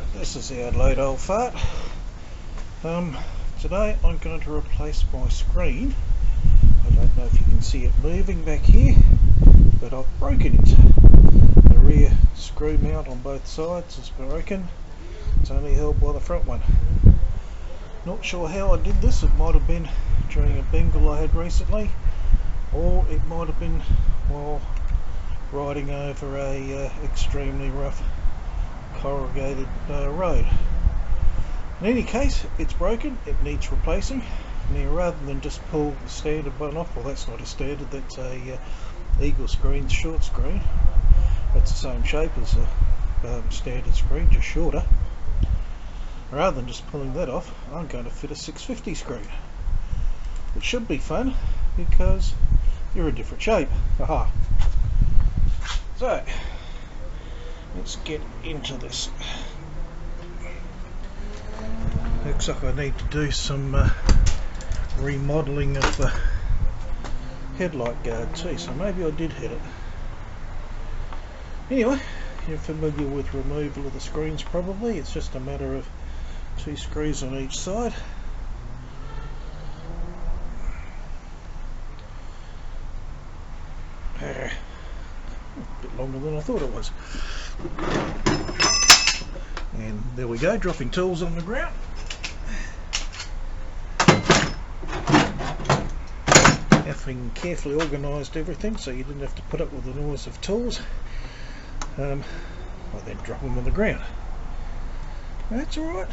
Right, this is our late old fart. Today I'm going to replace my screen. I don't know if you can see it moving back here, but I've broken it. The rear screw mount on both sides is broken. It's only held by the front one. Not sure how I did this. It might have been during a bingle I had recently, or it might have been while riding over a extremely rough corrugated road. In any case, it's broken, it needs replacing. Now, rather than just pull the standard one off, well, that's not a standard, that's a Eagle screen, short screen. That's the same shape as a standard screen, just shorter. Rather than just pulling that off, I'm going to fit a 650 screen. It should be fun because you're a different shape. Aha! So, let's get into this. Looks like I need to do some remodelling of the headlight guard too, so maybe I did hit it. Anyway, you're familiar with removal of the screens probably. It's just a matter of 2 screws on each side. A bit longer than I thought it was. And there we go, dropping tools on the ground. Having carefully organised everything so you didn't have to put up with the noise of tools. I then drop them on the ground. That's alright.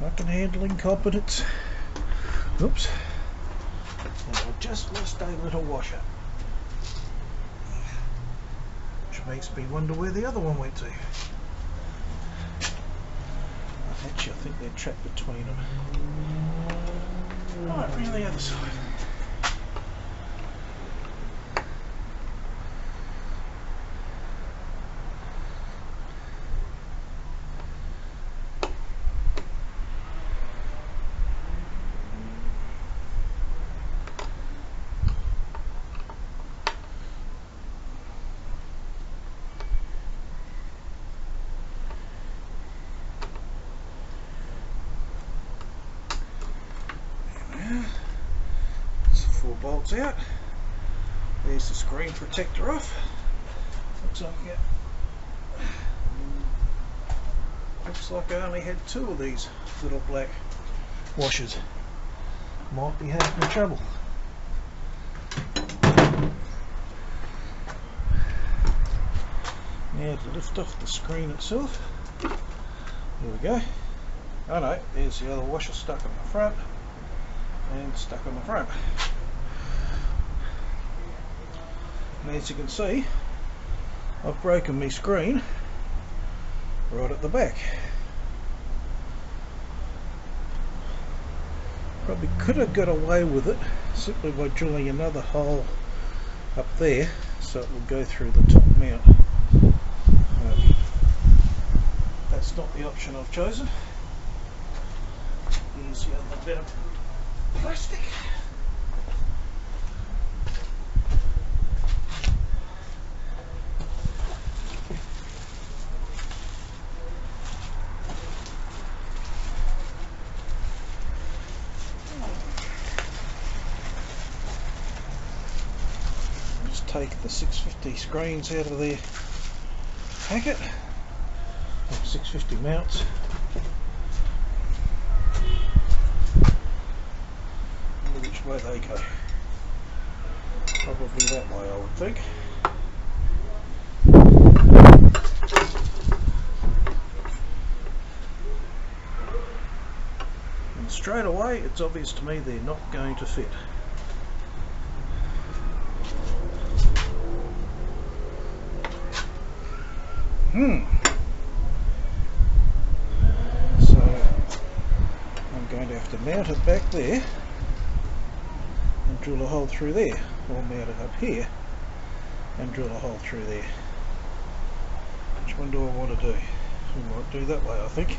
I can handle incompetence. Oops. And I just lost a little washer. Which makes me wonder where the other one went to. Actually, I think they're trapped between them. Right, bring the other side. Bolts out. There's the screen protector off. Looks like I only had 2 of these little black washers. Might be having trouble. Now to lift off the screen itself. Here we go. Oh no, there's the other washer stuck on the front and stuck on the front. And as you can see, I've broken my screen right at the back. Probably could have got away with it simply by drilling another hole up there so it will go through the top mount. That's not the option I've chosen. Here's the other bit of plastic. Take the 650 screens out of their packet, 650 mounts. Which way they go? Probably that way, I would think. And straight away, it's obvious to me they're not going to fit. So I'm going to have to mount it back there and drill a hole through there, or mount it up here and drill a hole through there. Which one do I want to do? We might do that way, I think.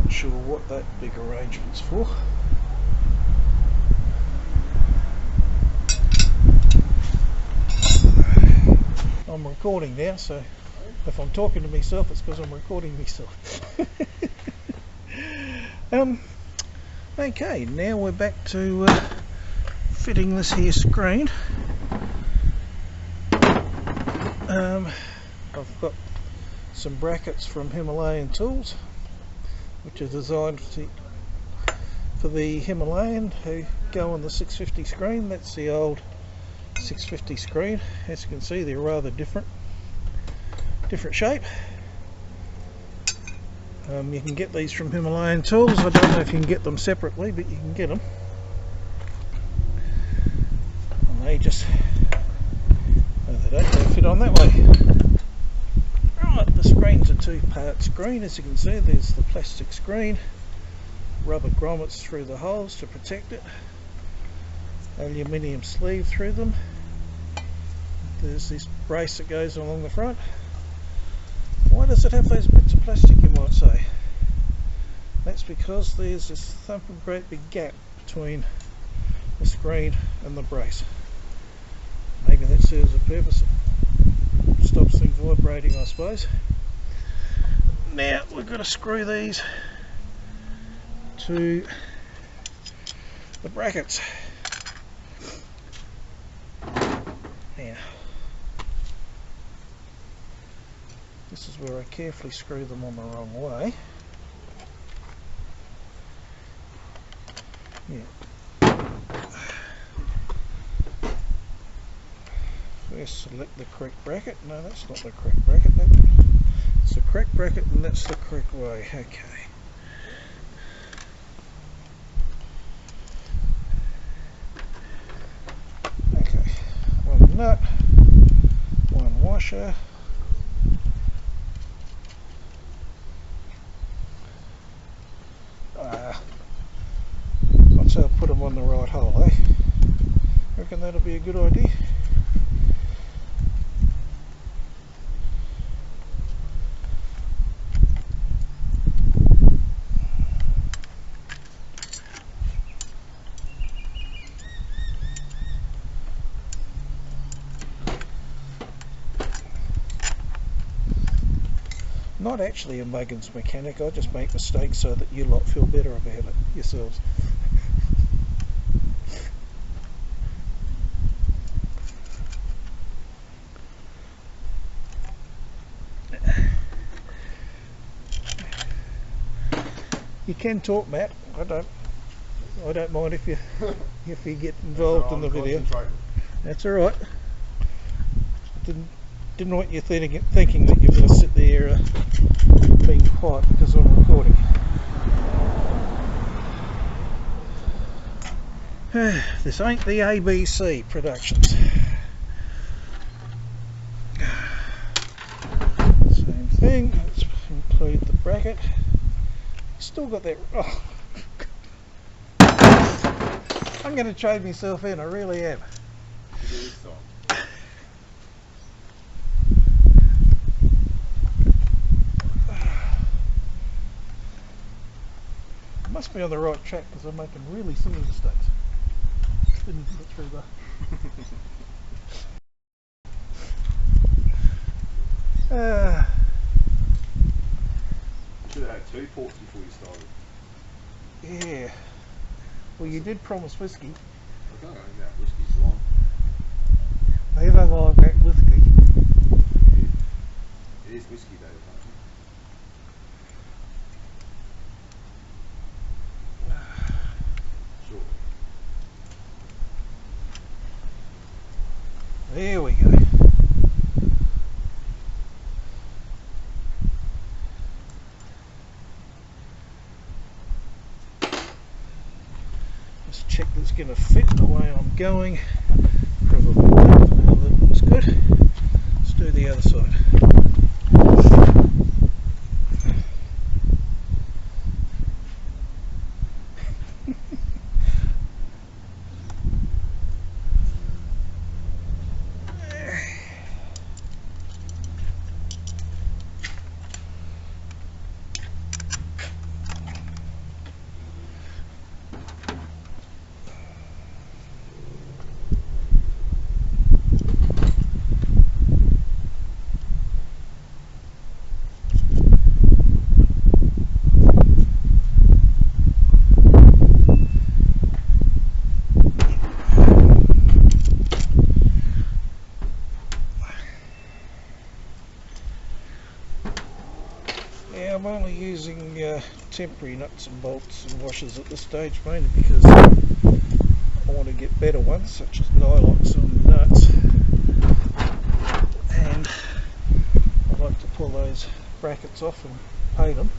Not sure what that big arrangement's for. I'm recording now, so if I'm talking to myself, it's because I'm recording myself. Okay, now we're back to fitting this here screen. I've got some brackets from Himalayan Tools, which are designed for the Himalayan who go on the 650 screen. That's the old 650 screen. As you can see, they're rather different shape. You can get these from Himalayan Tools. I don't know if you can get them separately, but you can get them. And they just they don't fit on that way. Right, the screen's a two-part screen. As you can see, there's the plastic screen, rubber grommets through the holes to protect it, aluminium sleeve through them. There's this brace that goes along the front. Why does it have those bits of plastic, you might say? That's because there's this thumping great big gap between the screen and the brace. Maybe that serves a purpose. It stops things vibrating, I suppose. Now we've got to screw these to the brackets. Now, this is where I carefully screw them on the wrong way. Yeah. First select the correct bracket. No, that's not the correct bracket. It's the correct bracket and that's the correct way. Okay. Okay. One nut, one washer. Once I'll put them on the right hole, eh? Reckon that'll be a good idea. Not actually a muggins mechanic, I just make mistakes so that you lot feel better about it yourselves. You can talk, Matt. I don't mind if you get involved in the video. That's all right. Didn't want you thinking that you're going to sit there being quiet because I'm recording. This ain't the ABC Productions. Same thing. Let's include the bracket. Still got that. Oh. I'm going to trade myself in. I really am. Must be on the right track because I'm making really silly mistakes. Didn't get through that. You should have had 2 ports before you started. Yeah. Well, you did promise whiskey. I don't know about whiskey so long. They don't like that whiskey. It is whiskey though, sure. There we go. Let's check that it's going to fit the way I'm going. Probably not. No, that looks good. Let's do the other side. Yeah, I'm only using temporary nuts and bolts and washers at this stage, mainly because I want to get better ones, such as nylocks on the nuts, and I like to pull those brackets off and paint them.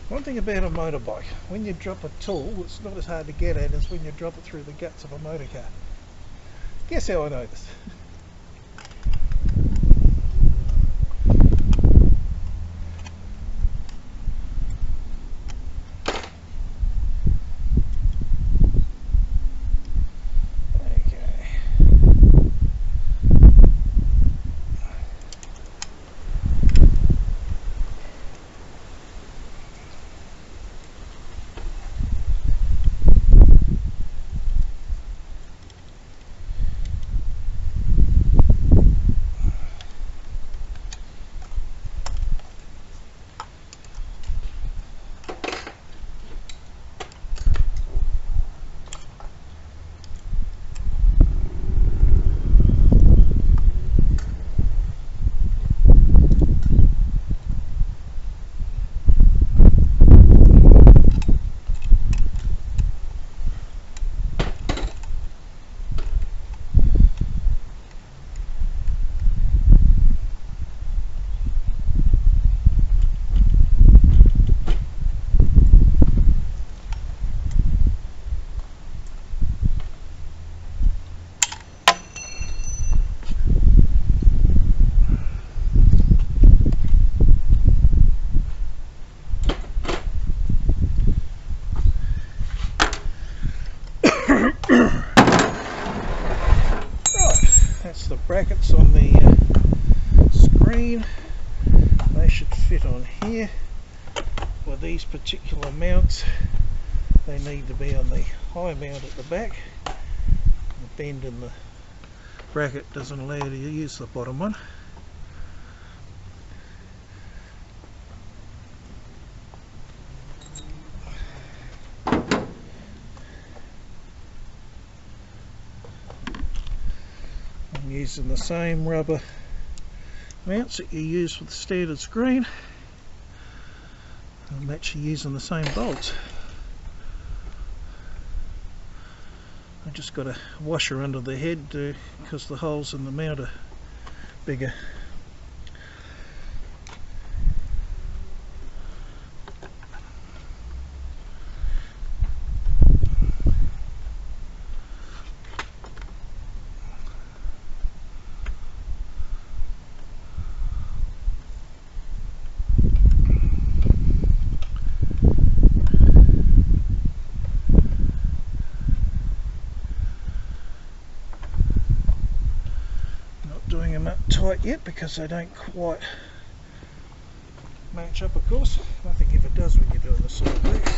One thing about a motorbike, when you drop a tool, it's not as hard to get at as when you drop it through the guts of a motor car. Guess how I know this? That's the brackets on the screen. They should fit on here. With these particular mounts, they need to be on the high mount at the back. The bend in the bracket doesn't allow you to use the bottom one. I'm using the same rubber mounts that you use for the standard screen. I'm actually using the same bolts. I just got a washer under the head because the holes in the mount are bigger. Doing them up tight yet because they don't quite match up, of course. Nothing ever does when you're doing the side work.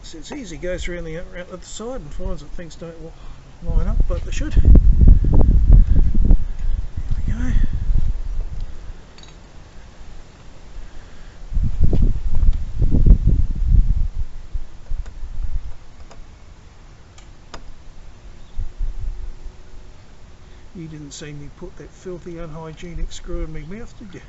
So it's easy, goes around the other side and finds that things don't line up like they should. There we go. You didn't see me put that filthy, unhygienic screw in my mouth, did you?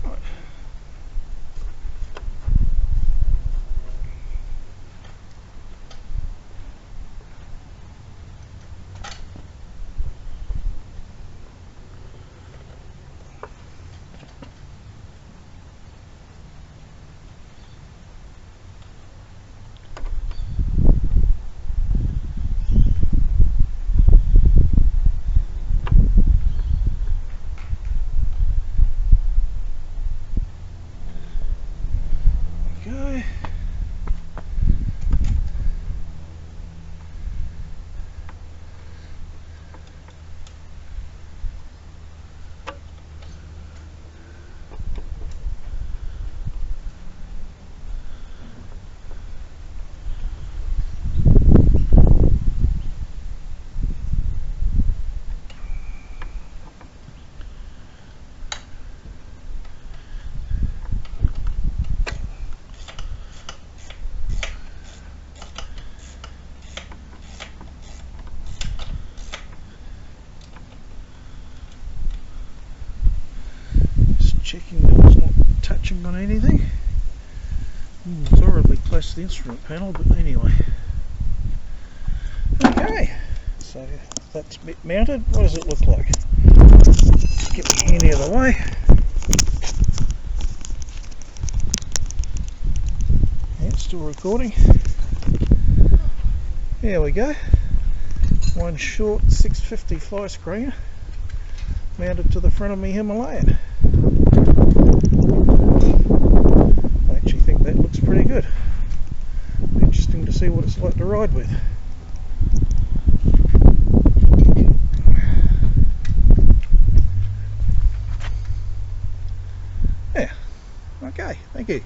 Right. Okay. It's horribly close to the instrument panel, but anyway. Okay, so that's bit mounted. What does it look like? Let's get my hand out of the way. Yeah, it's still recording. There we go. One short 650 fly screen mounted to the front of my Himalayan. I actually think that looks pretty good. Interesting to see what it's like to ride with. Yeah, okay, thank you.